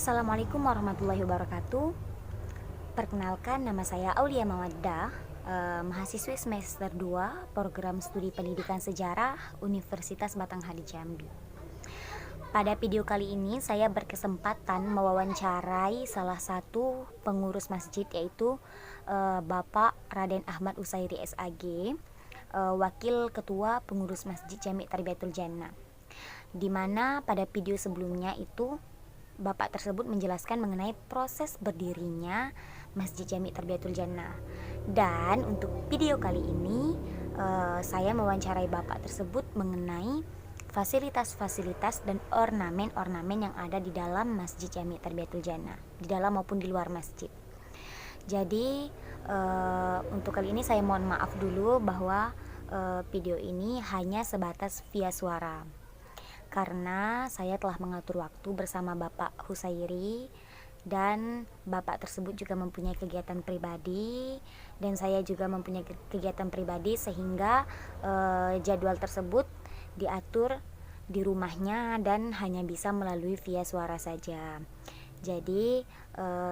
Assalamualaikum warahmatullahi wabarakatuh. Perkenalkan, nama saya Aulia Mawaddah, mahasiswi semester 2 program studi pendidikan sejarah Universitas Batanghari Jambi. Pada video kali ini saya berkesempatan mewawancarai salah satu pengurus masjid, yaitu Bapak Raden Ahmad Usairi SAG, Wakil Ketua Pengurus Masjid Jami' Tarbiyatul Jannah. Di mana pada video sebelumnya itu Bapak tersebut menjelaskan mengenai proses berdirinya Masjid Jami' Tarbiyatul Jannah. Dan untuk video kali ini saya mewawancarai Bapak tersebut mengenai fasilitas-fasilitas dan ornamen-ornamen yang ada di dalam Masjid Jami' Tarbiyatul Jannah, di dalam maupun di luar masjid. Jadi untuk kali ini saya mohon maaf dulu bahwa video ini hanya sebatas via suara, karena saya telah mengatur waktu bersama Bapak Husairi, dan Bapak tersebut juga mempunyai kegiatan pribadi dan saya juga mempunyai kegiatan pribadi, sehingga jadwal tersebut diatur di rumahnya dan hanya bisa melalui via suara saja. Jadi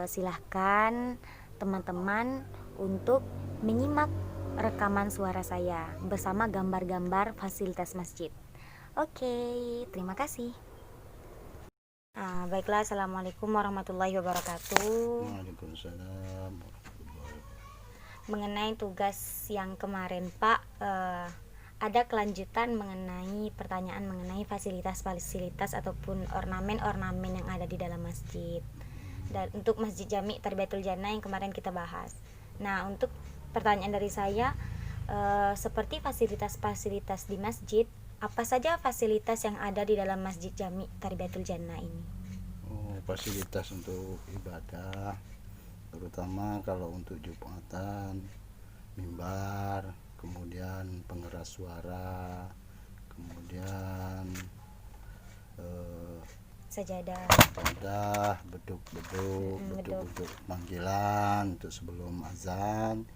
silahkan teman-teman untuk menyimak rekaman suara saya bersama gambar-gambar fasilitas masjid. Oke, terima kasih. Baiklah, Assalamualaikum warahmatullahi wabarakatuh. Waalaikumsalam warahmatullahi wabarakatuh. Mengenai tugas yang kemarin, Pak, ada kelanjutan mengenai pertanyaan mengenai fasilitas-fasilitas ataupun ornamen-ornamen yang ada di dalam masjid. Dan untuk Masjid Jami' Tarbiyatul Jannah yang kemarin kita bahas. Nah, untuk pertanyaan dari saya, seperti fasilitas-fasilitas di masjid, apa saja fasilitas yang ada di dalam Masjid Jami' Tarbiyatul Jannah ini? Fasilitas untuk ibadah, terutama kalau untuk Jumatan, mimbar, kemudian pengeras suara, kemudian Sajadah, beduk panggilan untuk sebelum azan,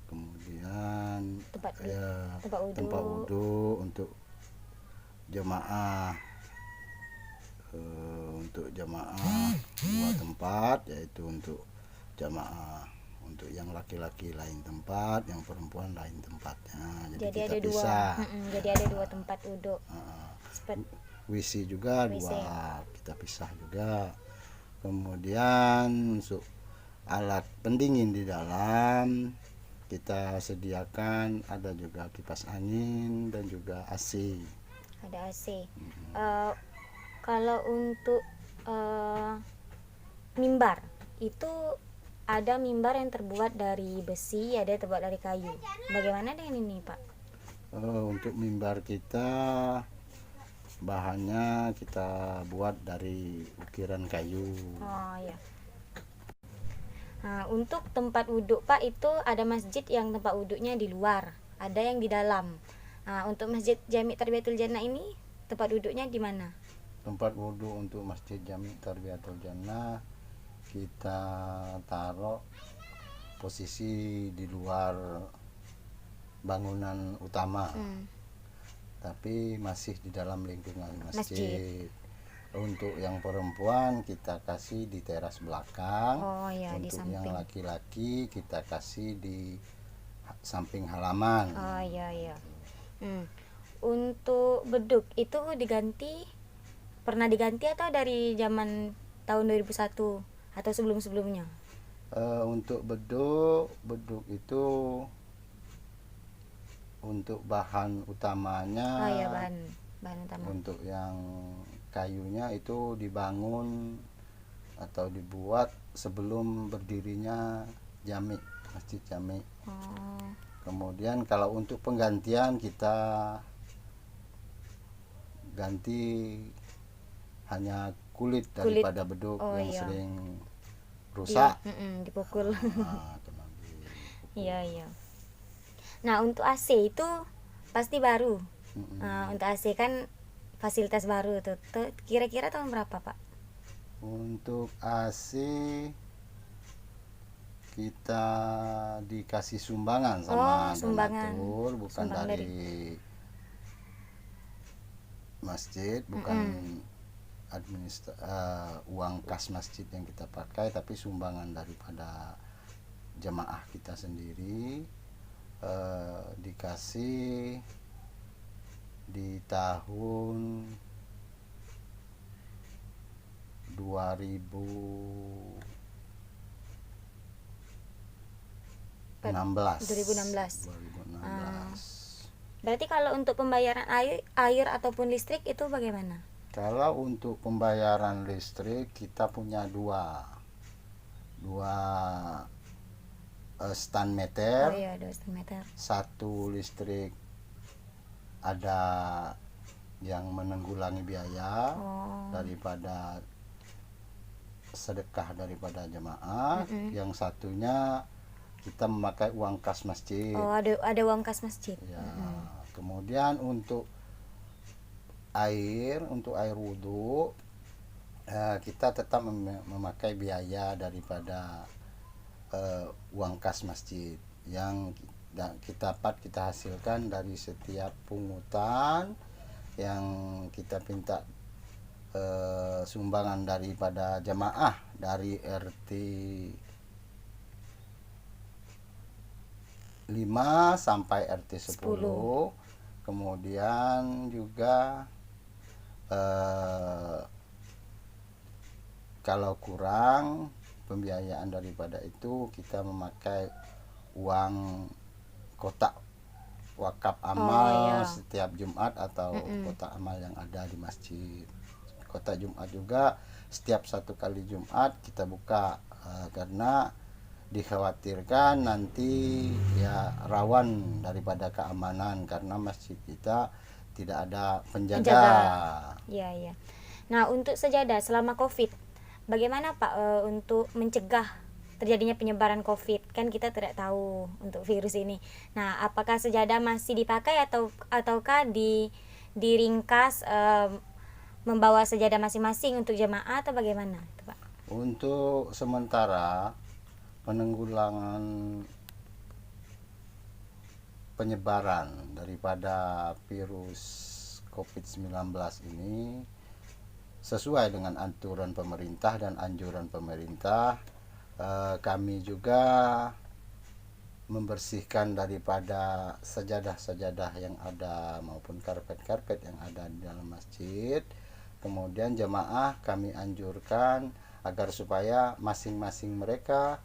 kemudian tempat wudhu untuk jamaah, dua tempat, yaitu untuk jamaah, untuk yang laki-laki lain tempat, yang perempuan lain tempatnya. Jadi kita ada pisah. Jadi ada dua tempat wudhu. WC juga dua, kita pisah juga. Kemudian untuk alat pendingin di dalam kita sediakan, ada juga kipas angin dan juga AC. Ada AC. Kalau untuk mimbar itu ada mimbar yang terbuat dari besi, ada yang terbuat dari kayu. Bagaimana dengan ini, Pak? Untuk mimbar kita bahannya kita buat dari ukiran kayu. Oh ya. Nah, untuk tempat wudhu, Pak, itu ada masjid yang tempat wudhunya di luar, ada yang di dalam. Nah, untuk Masjid Jami' Tarbiyatul Jannah ini tempat wudhunya di mana? Tempat wudhu untuk Masjid Jami' Tarbiyatul Jannah kita taruh posisi di luar bangunan utama, tapi masih di dalam lingkungan masjid. Untuk yang perempuan kita kasih di teras belakang. Untuk yang laki-laki kita kasih di samping halaman. Untuk beduk itu pernah diganti atau dari zaman tahun 2001 atau sebelum-sebelumnya? Untuk beduk itu untuk bahan utamanya, bahan utama. Untuk yang kayunya itu dibangun atau dibuat sebelum berdirinya Masjid Jami'. Kemudian kalau untuk penggantian kita ganti hanya kulit daripada beduk yang sering rusak, dipukul. Iya. Nah, untuk AC itu pasti baru. Untuk AC kan fasilitas baru tuh. Kira-kira tahun berapa, Pak? Untuk AC kita dikasih sumbangan sama donatur, bukan dari masjid, bukan uang kas masjid yang kita pakai, tapi sumbangan daripada jemaah kita sendiri. Dikasih di tahun 2016. 2016. Berarti kalau untuk pembayaran air ataupun listrik itu bagaimana? Kalau untuk pembayaran listrik kita punya dua stand meter. Oh iya, 2,5 meter. Satu listrik ada yang menanggulangi biaya daripada sedekah daripada jemaah. Yang satunya kita memakai uang kas masjid. Oh, ada uang kas masjid. Ya. Kemudian untuk air wudhu, kita tetap memakai biaya daripada uang kas masjid yang kita hasilkan dari setiap pungutan yang kita minta sumbangan daripada jemaah dari RT 5 sampai RT 10. Kemudian juga kalau kurang pembiayaan daripada itu, kita memakai uang kotak wakaf amal setiap Jumat atau kotak amal yang ada di masjid. Kotak Jumat juga setiap 1 kali Jumat kita buka, karena dikhawatirkan nanti ya rawan daripada keamanan karena masjid kita tidak ada penjaga. Iya. Nah, untuk sejadah selama Covid, bagaimana Pak untuk mencegah terjadinya penyebaran Covid? Kan kita tidak tahu untuk virus ini. Nah, apakah sejadah masih dipakai ataukah diringkas membawa sejadah masing-masing untuk jemaah atau bagaimana itu, Pak? Untuk sementara penanggulangan penyebaran daripada virus COVID-19 ini sesuai dengan aturan pemerintah dan anjuran pemerintah. Kami juga membersihkan daripada sajadah-sajadah yang ada maupun karpet-karpet yang ada di dalam masjid. Kemudian jemaah kami anjurkan agar supaya masing-masing mereka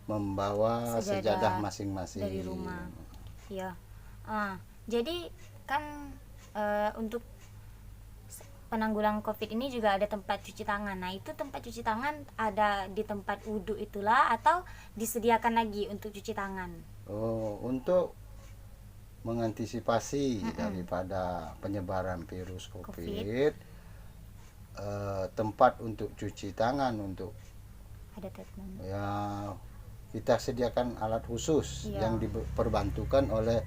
membawa sejadah masing-masing dari rumah. Ya. Jadi kan untuk penanggulangan Covid ini juga ada tempat cuci tangan. Nah, itu tempat cuci tangan ada di tempat wudhu itulah atau disediakan lagi untuk cuci tangan? Untuk mengantisipasi daripada penyebaran virus COVID. Tempat untuk cuci tangan untuk ada treatment. Ya, kita sediakan alat khusus yang diperbantukan oleh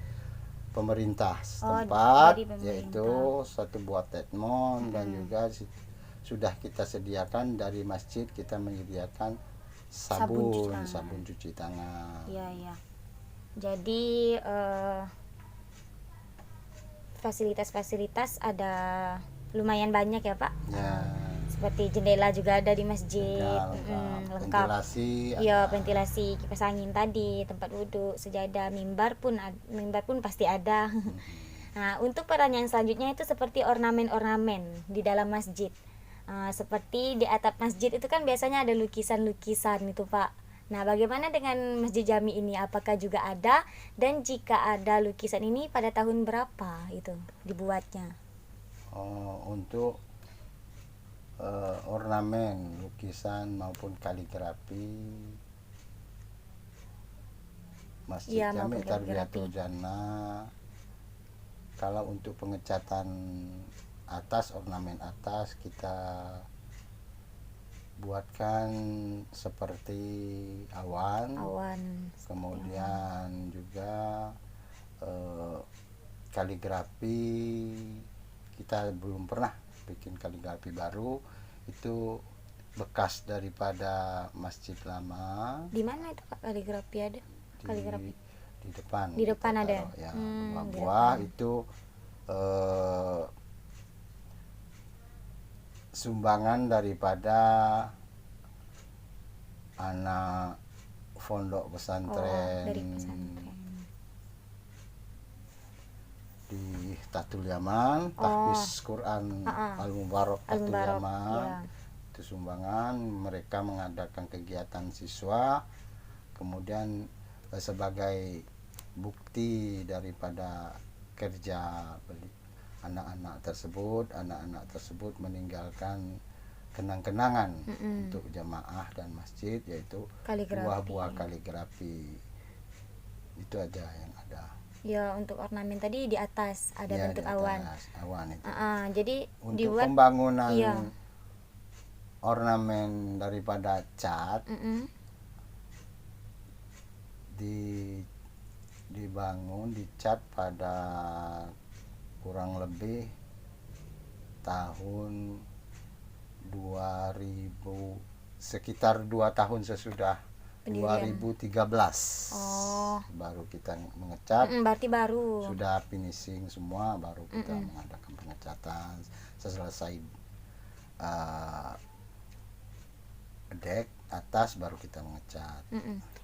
pemerintah setempat, yaitu 1 buah treatment dan juga sudah kita sediakan dari masjid, kita menyediakan sabun cuci tangan. Iya. Jadi fasilitas-fasilitas ada lumayan banyak ya Pak. Seperti jendela juga ada di masjid, lengkap. Ventilasi, kipas angin tadi, tempat wudhu, sejadah, mimbar pun pasti ada. Nah, untuk peran yang selanjutnya itu seperti ornamen-ornamen di dalam masjid. Seperti di atap masjid itu kan biasanya ada lukisan-lukisan itu Pak. Nah, bagaimana dengan Masjid Jami ini? Apakah juga ada? Dan jika ada lukisan ini pada tahun berapa itu dibuatnya? Untuk ornamen, lukisan maupun kaligrafi Masjid Jami Tarbiyatul Jannah, kalau untuk pengecatan atas, ornamen atas, kita buatkan seperti awan. Kemudian juga kaligrafi kita belum pernah bikin kaligrafi baru, itu bekas daripada masjid lama. Di mana itu Pak kaligrafi ada? Kaligrafi di depan. Di depan ada. Ya, buah itu sumbangan daripada anak pondok pesantren, dari pesantren. di Tatul Yaman, tahfiz Quran Al-Mubarak Tatul Al-Mubarak, Yaman. ya. Itu sumbangan, mereka mengadakan kegiatan siswa, kemudian sebagai bukti daripada kerja anak-anak tersebut meninggalkan kenang-kenangan untuk jamaah dan masjid, yaitu buah-buah kaligrafi. Itu aja yang ada. Ya, untuk ornamen tadi di atas ada Ya, bentuk di awan. atas, awan itu. Jadi Untuk dibuat pembangunan iya. ornamen daripada cat dibangun, dicat pada kurang lebih tahun 2000, sekitar 2 tahun sesudah pendirian. 2013. Baru kita mengecat. Berarti baru. Sudah finishing semua, baru kita mengadakan pengecatan. Selesai dek atas, baru kita mengecat.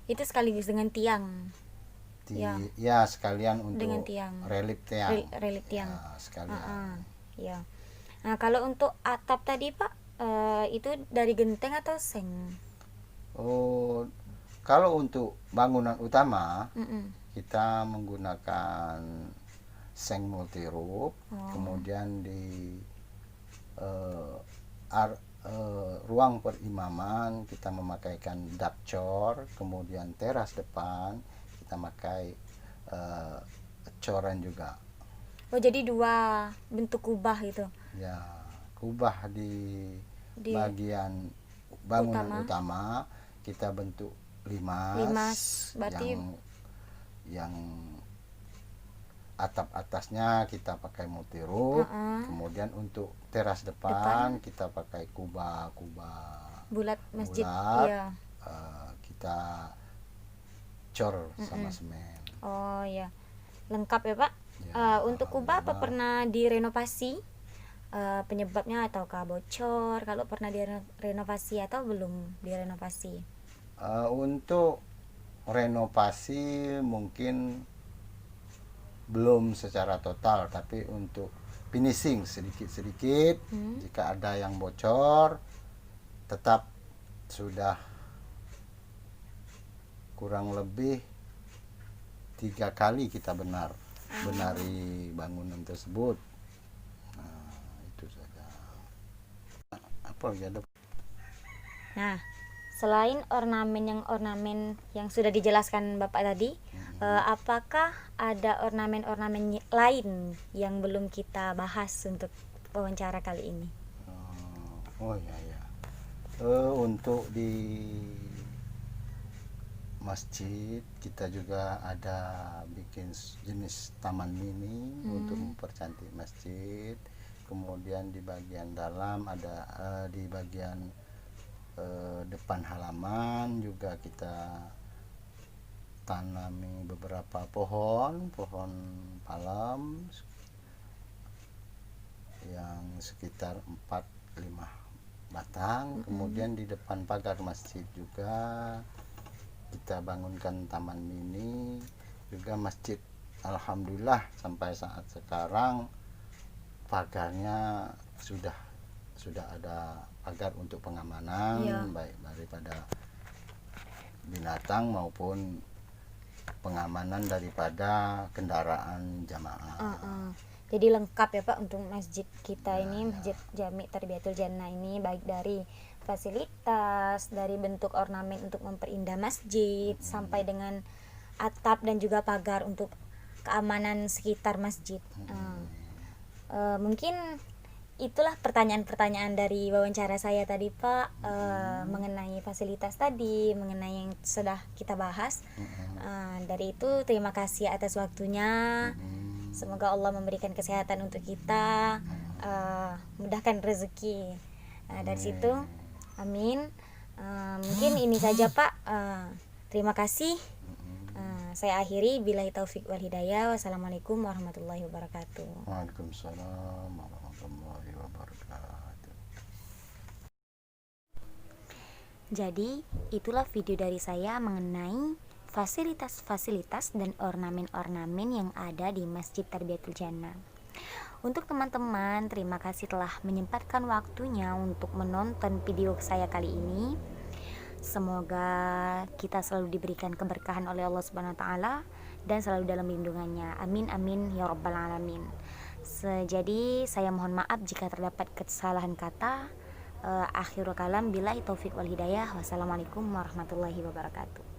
Itu sekaligus dengan tiang. Ya, sekalian untuk dengan tiang. relief tiang. Relief tiang. Ya, sekalian. Ya. Nah, kalau untuk atap tadi Pak, itu dari genteng atau seng? Oh, kalau untuk bangunan utama kita menggunakan seng multi roof, kemudian di ruang perimaman kita memakaikan dapcor, kemudian teras depan kita pakai coran juga. Oh, jadi dua bentuk kubah itu. Ya, kubah di bagian bangunan utama kita bentuk limas, berarti yang atap atasnya kita pakai multi roof, kemudian untuk teras depan kita pakai kubah bulat masjid. Iya. Kita cor sama semen. Oh ya, lengkap ya Pak. Ya, untuk kubah apa pernah direnovasi? Penyebabnya ataukah bocor? Kalau pernah direnovasi atau belum direnovasi? Untuk renovasi mungkin belum secara total, tapi untuk finishing sedikit-sedikit. Jika ada yang bocor, tetap sudah kurang lebih 3 kali kita benari bangunan tersebut. Nah, itu saja. Apa lagi ada? Nah, selain ornamen yang sudah dijelaskan Bapak tadi, apakah ada ornamen-ornamen lain yang belum kita bahas untuk wawancara kali ini? Oh ya. Untuk di masjid kita juga ada bikin jenis taman mini untuk mempercantik masjid. Kemudian di bagian dalam ada di bagian depan halaman juga kita tanami beberapa pohon palem yang sekitar 4-5 batang. Kemudian di depan pagar masjid juga kita bangunkan taman mini. Juga masjid alhamdulillah sampai saat sekarang pagarnya sudah ada pagar untuk pengamanan, baik daripada binatang maupun pengamanan daripada kendaraan jamaah. Jadi lengkap ya Pak untuk masjid kita ini, Masjid Jami Tarbiyatul Jannah ini, baik dari fasilitas, dari bentuk ornamen untuk memperindah masjid, sampai dengan atap dan juga pagar untuk keamanan sekitar masjid. Mungkin itulah pertanyaan-pertanyaan dari wawancara saya tadi Pak, mengenai fasilitas tadi, mengenai yang sudah kita bahas. Dari itu terima kasih atas waktunya. Semoga Allah memberikan kesehatan untuk kita, mudahkan rezeki. Dari situ, amin. Mungkin ini saja Pak. Terima kasih. Saya akhiri, billahi taufik wal hidayah. Wassalamualaikum warahmatullahi wabarakatuh. Waalaikumsalam warahmatullahi wabarakatuh. Jadi, itulah video dari saya mengenai fasilitas-fasilitas dan ornamen-ornamen yang ada di Masjid Tarbiyatul Jannah. Untuk teman-teman, terima kasih telah menyempatkan waktunya untuk menonton video saya kali ini. Semoga kita selalu diberikan keberkahan oleh Allah Subhanahu wa taala dan selalu dalam lindungannya. Amin amin ya rabbal alamin. Jadi saya mohon maaf jika terdapat kesalahan kata. Akhirul kalam billahi taufik wal hidayah. Wassalamualaikum warahmatullahi wabarakatuh.